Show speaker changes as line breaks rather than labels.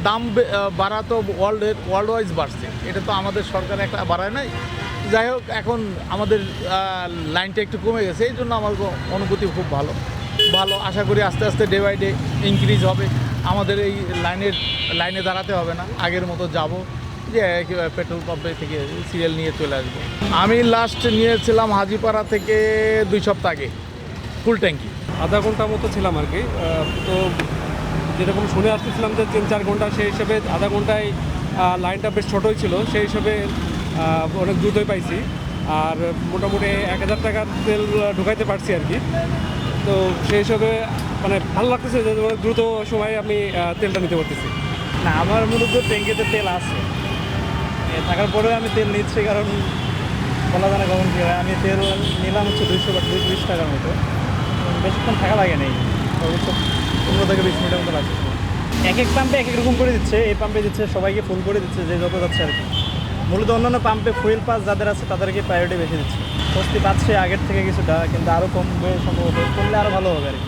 দাম বাড়া তো ওয়ার্ল্ড ওয়াইজ বাড়ছে, এটা তো আমাদের সরকার একটা বাড়ায় নাই। যাই হোক, এখন আমাদের লাইনটা একটু কমে গেছে, এই জন্য আমার অনুভূতি খুব ভালো। আশা করি আস্তে আস্তে ডে বাই ডে ইনক্রিজ হবে। আমাদের এই লাইনে দাঁড়াতে হবে না, আগের মতো যাব যে পেট্রোল পাম্পে থেকে সিরিয়াল নিয়ে চলে আসবো। আমি লাস্ট নিয়েছিলাম হাজিপাড়া থেকে 2 সপ্তাহ আগে ফুল ট্যাঙ্কি।
আধা ঘন্টা মতো ছিলাম আর কি। তো যেরকম শুনে আসতেছিলাম যে 3-4 ঘন্টা, সেই হিসেবে আধা ঘন্টায় লাইনটা বেশ ছোটোই ছিল, সেই হিসেবে অনেক দ্রুতই পাইছি। আর মোটামুটি 1000 টাকার তেল ঢুকাইতে পারছি আর কি। তো সেই হিসাবে মানে ভালো লাগতেছে যে অনেক দ্রুত সময়ে আমি তেলটা নিতে পারতেছি।
না, আমার মূলত ট্যাঙ্কিতে তেল আছে, থাকার পরেও আমি তেল নিচ্ছি, কারণ বলা যায় না কখন কী হয়। আমি তেল নিলাম হচ্ছে 220 টাকার মতো, বেশিক্ষণ থাকা লাগে নেই, অবশ্য 15 থেকে 20 মিনিটের মতো লাগছে। এক এক পাম্পে এক এক রকম করে দিচ্ছে, এই পাম্পে দিচ্ছে সবাইকে ফুল করে দিচ্ছে যে যত যাচ্ছে আর কি। মূলত অন্যান্য পাম্পে ফুয়েল পাস যাদের আছে তাদেরকে প্রায়োরিটি বেশি দিচ্ছে। স্বস্তি পাচ্ছে আগের থেকে কিছুটা, কিন্তু আরও কমবে সম্ভবত, করলে আরও ভালো হবে আর কি।